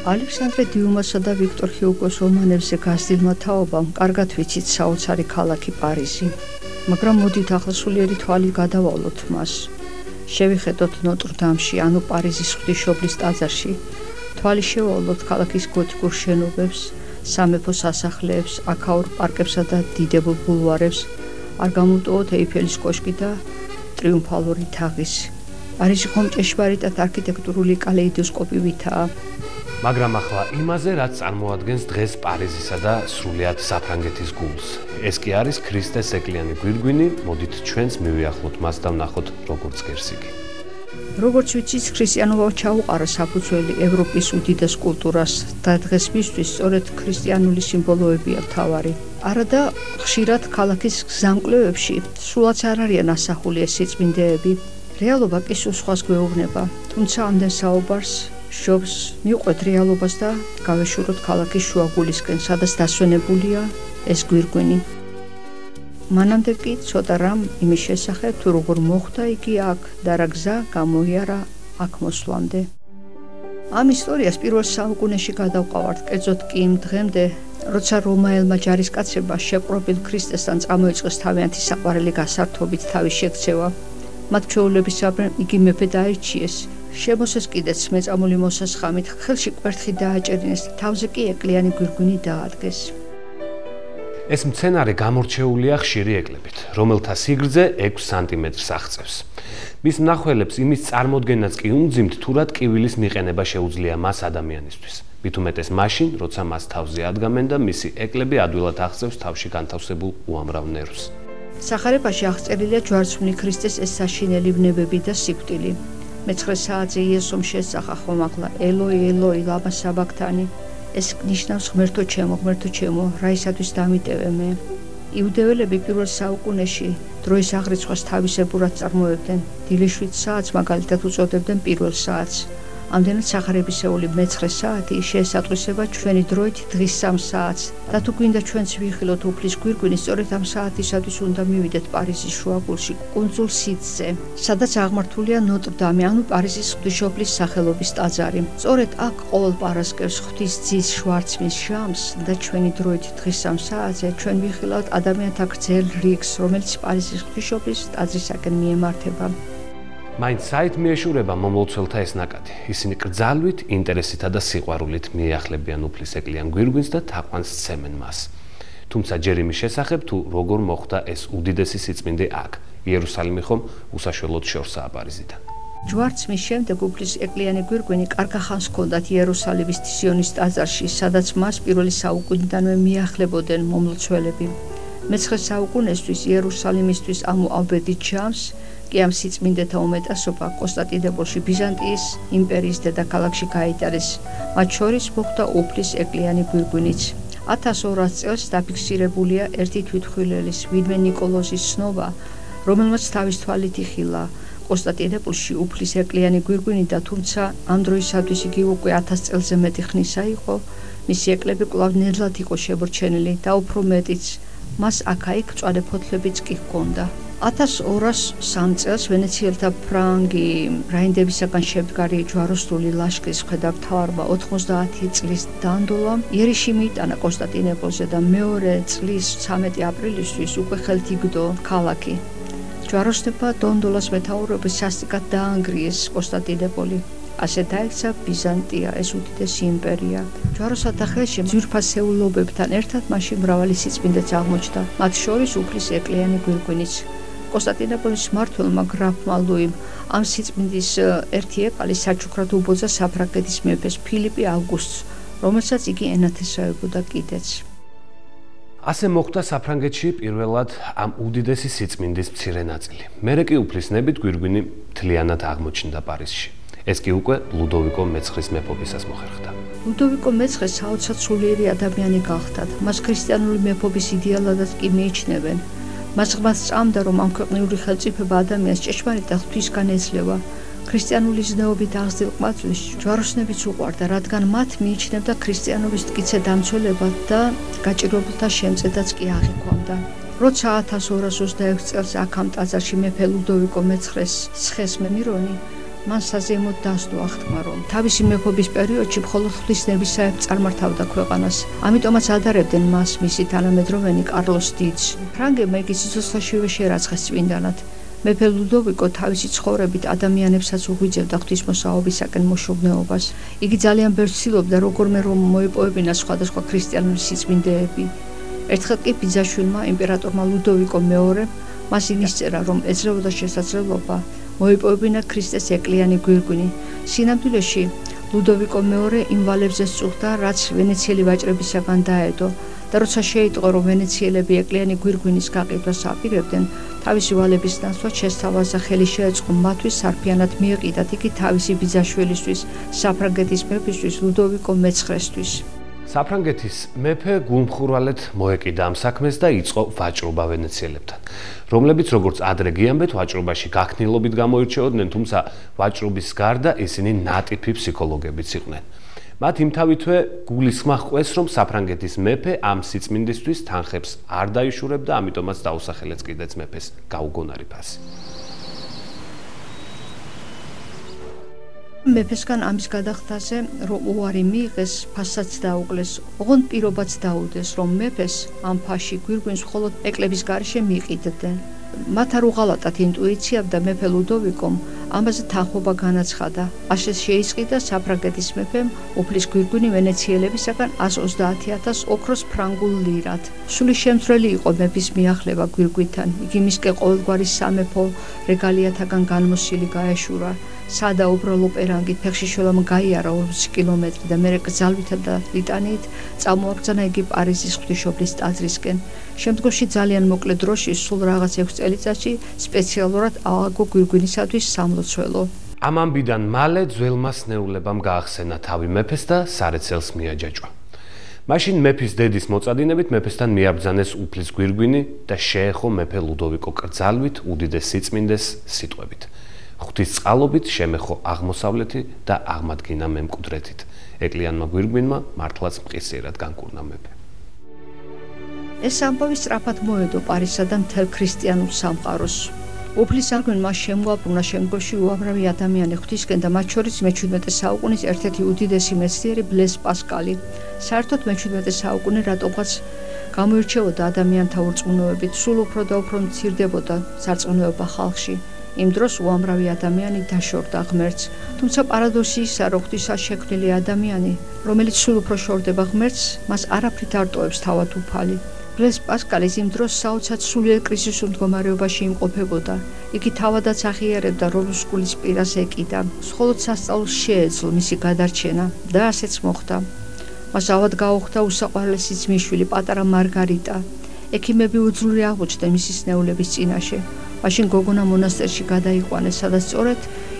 ალექსანდრე დიუმასა და ვიქტორ ჰიუგოს რომანებზე გაზრდილმა თაობამ კარგად ვიცით საოცარი ქალაქი პარიზი, მაგრამ მოდით ახლა სულიერი თვალი გადავალოთ მას. შევიხედოთ ნოტრ-დამში, ანუ პარიზის ღვთისმშობლის ტაძარში, თვალი შევავლოთ ქალაქის გოთიკურ შენობებს, სამეფო სასახლეებს, აქაურ პარკებსა და დიდებულ ბულვარებს, არ გამოვტოვოთ ეიფელის კოშკი და ტრიუმფალური თაღის. პარიზი ხომ ჭეშმარიტად არქიტექტურული კალეიდოსკოპივითაა. მაგრამ ახლა იმაზე, რაც წარმოადგენს დღეს პარიზისა და სრულიად საფრანგეთის გულს. ეს კი არის ქრისტეს ეკლიანი გვირგვინი, მოდით ჩვენც მივიახლოთ მას და ვნახოთ როგორც გერსიკი. როგორც ვიცით, ქრისტიანობა ჩაუყარა საფუძველი ევროპის უდიდეს კულტურას და დღეს მისთვის სწორედ ქრისტიანული სიმბოლოებია მთავარი. არადა ხშირად ქალაქის გზამკვლევებში სულაც არ არიან ასახული ეს სიწმინდეები. რეალობა კი სულ სხვას გვეუბნება, თუმცა ამდენ საუბარს შობს მივყვეთ რეალობას და გავეშუროთ ქალაქის შუაგულისკენ, სადაც დასვენებულია ეს გვირგვინი. მანამდე კი ცოტა რამ იმის შესახებ, თუ როგორ მოხვდა იგი აქ და რა გზა გამოიარა აქ მოსვლამდე. ამ ისტორიას პირველ საუკუნეში გადავყავართ, კერძოდ კი იმ დღემდე, როცა რომაელმა ჯარისკაცებმა შეპყრობილ ქრისტესთან წამოიწყეს თავიანთი საყვარელი გასართობით თავის შეგრძევა. მათ ჩვეულებისამებრ იგი მეფედ აირჩიეს. შემოსეს კიდეც მეწამული მოსასხამით, ხელში კვერთხი დააჭერინეს და თავზე კი ეკლიანი გვირგვინი დაადგეს. ეს მცენარე გამორჩეულია ხშირი ეკლებით, რომელთა სიგრძე 6 სანტიმეტრს აღწევს. მის მნახველებს იმის წარმოდგენაც კი უმძიმთ, თუ რა ტკივილის მიყენება შეუძლია მას ადამიანისთვის. მით უმეტეს მაშინ, როცა მას თავზე ადგამენ და მისი ეკლები ადვილად აღწევს თავში განთავსებულ უამრავ ნერვს. სახარებაში აღწერილია ჯვარცმული ქრისტეს ეს საშინელი ვნებები და სიკვდილი. მე-9 საათზე იესომ შესახა ხომაღლა ელოი ელოი ლამა საბაქთანი. ეს ნიშნავს ღმერთო ჩემო, რა ისათვის დამიტევე მე. იუდეველები პირველ საუკუნეში დროის აღრიცხვას თავისებურად წარმოებდნენ. დილის 7 საათს მაგალითად უწოდებდნენ პირველ საათს. ამდენად სახარებისეული მე-9 საათი შეესატყვისება ჩვენი დროით დღის 3 საათს. და თუ გვინდა ჩვენც ვიხილოთ უფლის გვირგვინი, სწორედ ამ საათისათვის უნდა მივიდეთ პარიზის შუაგულში, კუნძულ სიტზე, სადაც აღმართულია ნოტრ-დამი, ანუ პარიზის ღვთისმშობლის სახელობის ტაძარი. სწორედ აქ ყოველ პარასკევს ღვთის ძის შვარცმის ჟამს და ჩვენი დროით დღის 3 საათზე ჩვენ ვიხილავთ ადამიანთა გრძელ რიგს, რომელიც პარიზის ღვთისმშობლის ტაძრისაკენ მიემართება. მაინც საით მიეშურება მომლოცველთა ეს ნაკადი. ისინი კრძალვით, ინტერესითა და სიყვარულით მიახლებიან უფლის ეკლიან გვირგვინს და თაყვანს სცემენ მას. თუმცა ჯერ იმის შესახებ, თუ როგორ მოხდა ეს უდიდესი სიწმინდე აქ, იერუსალიმი ხომ უსაშველოდ შორსაა პარიზიდან. ჯვარცმის შემდეგ უფლის ეკლიანი გვირგვინი კარგა ხანს ჰქონდათ იერუსალიმის სიონის ტაძარში, სადაც მას პირველი საუკუნიდანვე მიახლებოდნენ მომლოცველები. მე-9 საუკუნესთვის იერუსალიმისთვის ამოავბედით ჟამს კი ამ სიწმინდეთა უმეტესობა კონსტანტინოპოლში ბიზანტიის იმპერიის დედაქალაქში გაიტანეს. მათ შორის მოხვდა უფლის ეკლიანი გვირგვინიც. 1200 წელს დაფიქსირებულია ერთი თვითმხილველის, ვინმე ნიკოლოზის ცნობა, რომელმაც თავის თვალით იხილა კონსტანტინოპოლში უფლის ეკლიანი გვირგვინი და თუმცა ამ დროისათვის იგი უკვე 1000 წელზე მეტი ხნისა იყო, მისი ეკლები კვლავ ნერლად იყო შემორჩენილი და უფრო მეტიც, მას აქა-იქ მწვანე ფოთლებიც კი ჰქონდა. 1203 წელს ვენეციელთა ფრანგი რაინდებისაგან შემდგარი ჯვაროსნული ლაშქრის მხედართმთავარმა 90 წლის დანდოლამ იერიში მიიტანა კონსტანტინოპოლზე და მეორე წლის 13 აპრილისთვის უკვე ხელთ იგდო ქალაქი. ჯვაროსნებმა დონდოლას მეთაურობით სასტიკად დაანგრიეს კონსტანტინოპოლი. ასე დაექცა ბიზანტია, ეს უდიდესი იმპერია. ჯვაროსანთა ხელში ძვირფასეულობებთან ერთად მაშინ მრავალი სიწმინდეც აღმოჩნდა, მათ შორის უფლის ეკლიანი გვირგვინიც. კონსტანტინოპოლის მმართველმა გრაფმა ლუიმ ამ სიწმინდის ერთი ეპალი საჩუქრად უბოძა საფრანგეთის მეფეს ფილიპი ავგუსტს, რომელსაც იგი ენათესავებოდა კიდეც. ასე მოხდა საფრანგეთში პირველად ამ უდიდესი სიწმინდის მცირე ნაწილი. მერე კი უფლის ნებით გვირგვინი მთლიანად აღმოჩნდა პარიზში. ეს კი უკვე ლუდოვიკო მე-9-ის მეფობისას მოხერხდა. ლუდოვიკო მე-9 საოცრად სულიერი ადამიანი გახდათ. მას ქრისტიანული მეფობის იდეალადაც კი მიიჩნევენ. მას სწამდა, რომ ამ ქვეყნიური ხელმწიფება ადამიანს ჭეშმარიტად ღვთისგან ეძლევა. ქრისტიანული ზნეობით აღზრდილ ყვაწვის ჯვაროსნებიც უყვარდა, რადგან მათ მიიჩნევდა ქრისტიანობის მტკიცე დამცველება და გაჭირვებულთა შემწედაც კი აღიქვამდა. როცა 1226 წელს აქ ამ ტაძარში მეფე ლუდოვიკო მე-9-ს სხეს მემირონი მან საზეიმოდ დასდო აღთქმა, რომ თავისი მეფობის პერიოდში მხოლოდ ღვთისნების საერთოდ წარმართავდა ქვეყანას. ამიტომაც ადარებდნენ მას მისი თანამედროვენი კარლოს დიდს. ფრანგებმა იგი სიცოცხლეშივე შერაცხეს წმინდანად. მეფე ლუდოვიკო თავისი ცხოვრებით ადამიანებსაც უღვიძებდა ღვთისმოსაობისაკენ მოშობნეობას. იგი ძალიან ბევრს ცდილობდა როგორმე რომ მოიპოვებინა სხვადასხვა ქრისტიანული სიწმინდეები. ერთხელ კი ბიძაშვილმა იმპერატორმა ლუდოვიკო მეორე მას ინისწერა რომ ეძლეოდა შესაძლებლობა მოიპოვებინა ქრისტეს ეკლიანი გვირგვინი. სინამდვილეში ლუდოვიკო მეორე იმ ვალებზე სწუხდა, რაც ვენეციელი ვაჭრებისაგან დაედო და როცა შეიტყო რომ ვენეციელები ეკლიანი გვირგვინის გაყიდვას აპირებდნენ, თავისი ვალების ნაცვლად შესთავაზა ხელი შეეწყო მათთვის სარფიანად მიეყიდათ იგი თავისი ბიძაშვილისთვის, საფრანგეთის მეფისთვის ლუდოვიკო მეცხრესთვის. საფრანგეთის მეფე გულმხურვალედ მოეკიდა ამ საქმეს და იწყო ვაჭრობა ვენეციელებთან, რომლებიც როგორც ადრე გიამბეთ, ვაჭრობაში გაქნილობით გამოირჩეოდნენ, თუმცა ვაჭრობის გარდა ისინი ნატიფი ფსიქოლოგებიც იყვნენ. მათ იმთავითვე გულისხმა ჰყვეს, რომ საფრანგეთის მეფე ამ სიწმინდისთვის თანხებს არ დაიშურებდა, ამიტომაც დაუსახელეს კიდეც მეფეს გაუგონარი ფასი. მეფესგან ამის გადახდაზე, რომ უარი მიიღეს, ფასაც დაუკლეს, ოღონდ პირობაც დაუდეს, რომ მეფეს ამ ფასში გვირგვინს მხოლოდ ეკლების გარეშე მიიყიდნენ. მათ არ უღალატათ ინტუიციამ და მეფე ლუდოვიკომ ამაზე თანხმობა განაცხადა. ასე შეისყიდა საფრანგეთის მეფემ უფლის გვირგვინი ვენეციელებისაგან 130,000 ოქროს ფრანგულ ლირად. სული შემცვლელი იყო მეფის მიახლება გვირგვინთან. იგი მისკენ ყოველგვარი სამეფო რეგალიათაგან განმოსილი გაეშურა. სადა უბრალო პერანგით ფეხში შველამ გაიარა 40 კილომეტრი და მერე გზალვითა და ლიტანიით წამოაგზავნა იგი პარიზის ღვთისმშობლის ტაძრისკენ. შემდგომში ძალიან მოკლე დროში, სულ რაღაც 6 წელიწადში სპეციალურად ააგო გვირგვინისათვის სამლოცველო. ამ ამბიდან მალე ძველმა სნეულებამ გაახსენა თავი მეფეს და სარეცელს მიაჯაჭვა. მაშინ მეფის დედის მოწადინებით მეფესთან მიაბრძანეს უფლის გვირგვინი და შეეხო მეფე ლუდოვიკო კრძალვით უდიდეს სიწმინდეს სიტყვებით. ღვთის წყალობით შემეხო აღმოსავლეთი და აღმადგინა მემკვდრეთით. ეკლიანმა გვირგვინმა მართლაც მყისიერად განკურნა მეფე. ეს ამბავი სწრაფად მოედო პარიზსა და მთელ ქრისტიანულ სამყაროს. უფლის გვირგვინმა შემოაბრუნა შემდგომში უამრავი ადამიანი ღვთისკენ და მათ შორის მე-17 საუკუნის ერთ-ერთი უდიდესი მეცნიერი ბლეზ პასკალი. საერთოდ მე-17 საუკუნე რატომღაც გამოირჩეოდა ადამიანთა ურწმუნოებით, სულ უფრო და უფრო მცირდებოდა სარწმუნოება ხალხში. იმ დროს უამრავი ადამიანი დაშორდა ღმერთს, თუმცა პარადოქსი ისაა, რომ ღვთისა შექმნილი ადამიანი, რომელიც სულ უფრო შორდება ღმერთს, მას არაფრით არ ტოვებს თავად უფალი. ბლეზ პასკალის იმ დროს საოცრად სულიერ კრიზისურ მდგომარეობაში იმყოფებოდა. იგი თავადაც აღიარებდა, რომ სკოლის პირას ეკიდა. მხოლოდ სასწაულს შეეძლო მისი გადარჩენა და ასეც მოხდა. მას ავად გაუხდა უსაყვარლესი ძმისშვილი პატარა მარგარიტა. ექიმები უძლური აღმოჩნდა მისი სნეულების წინაშე. მაშინ გოგონა მონასტერში გადაიყვანეს, სადაც სწორედ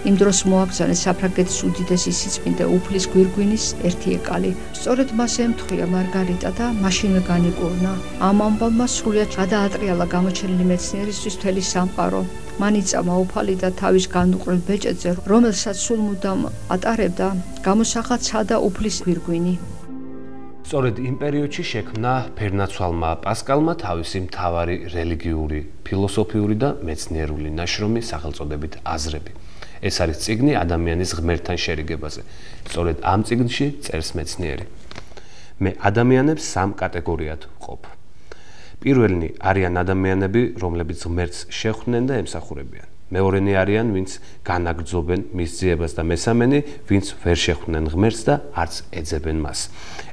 იმ დროს მოაგზავნეს საფრანგეთის უდიდესი სიწმინდე უფლის გვირგვინის ერთი ეკალი. სწორედ მას ემთხვია მარგარიტა და მაშინვე განიკურნა. ამ ამბავმა სრულიად გადაატრიალა გამოჩენილი მეცნიერისთვის მთელი სამყარო. მან იწამა უფალი და თავის განუყრელ ბეჭედზე, რომელსაც სულ მუდამ ატარებდა, გამოსახა ცადა უფლის გვირგვინი. სწორედ იმ პერიოდში შექმნა ფერნაცვალმა პასკალმა თავისი მთავარი რელიგიური, ფილოსოფიური და მეცნიერული ნაშრომი სახელწოდებით აზრები. ეს არის წიგნი ადამიანის ღმერთთან შერიგებაზე. სწორედ ამ წიგნში წერს მეცნიერი. მე ადამიანებს სამ კატეგორიად ვყოფ. პირველნი არიან ადამიანები, რომლებიც ღმერთს შეხვდნენ და ემსახურებიან. მეორენი არიან, ვინც განაგრძობენ მის ძიებას და მესამენი, ვინც ვერ შეხვდნენ ღმერთს და არც ეძებენ მას.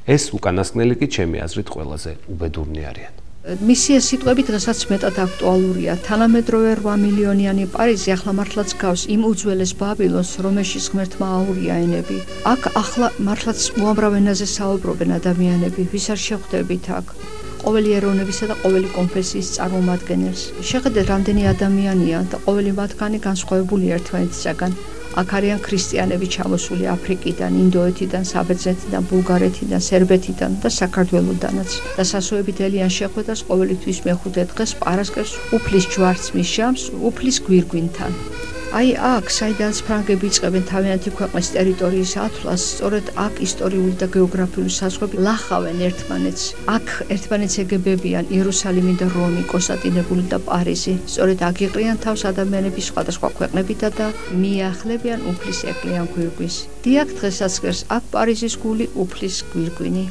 ეს უკანასკნელი კი ჩემი აზრით ყველაზე უბედურნი არიან. მისი ეს სიტყვები დღესაც მეტად აქტუალურია. თანამედროვე 8 მილიონიანი პარიზი ახლა მართლაც გავს იმ უძველეს ბაბილონს, რომელშიც ღმერთმა აურია ენები. აქ ახლა მართლაც უამრავ ენაზე საუბრობენ ადამიანები, ვის არ შეხვდებით აქ. ყოველი ეროვნებისა და ყოველი კონფესიის წარმომადგენელს. შეხედეთ, რამდენი ადამიანია და ყოველი მათგანი განსხვავებულია ერთმანეთისაგან. აქ არიან ქრისტიანები ჩამოსული აფრიკიდან, ინდოეთიდან, საბერძნეთიდან, ბულგარეთიდან, სერბეთიდან და საქართველოდანაც. და სასოებით ელიან შეხვედრას ყოველთვის მე-5 დღეს პარასკევს უფლის ჯვარცმის ჟამს უფლის გვირგვინთან. აი აქ, საიდანაც ფრანგები იწყებენ თავიანთი ქვეყნის ტერიტორიის ათვლას, სწორედ აქ ისტორიული და გეოგრაფიული საზღვრები ლახავენ ერთმანეთს. აქ ერთმანეთს ეგებებიან იერუსალიმი და რომი, კონსტანტინოპოლი და პარიზი. სწორედ აქ იყრიან თავს ადამიანები სხვადასხვა ქვეყნებითა და მიახლებიან უფლის ეკლიან გვირგვინს. დიახ, დღესაც დგას აქ პარიზის გული უფლის გვირგვინი.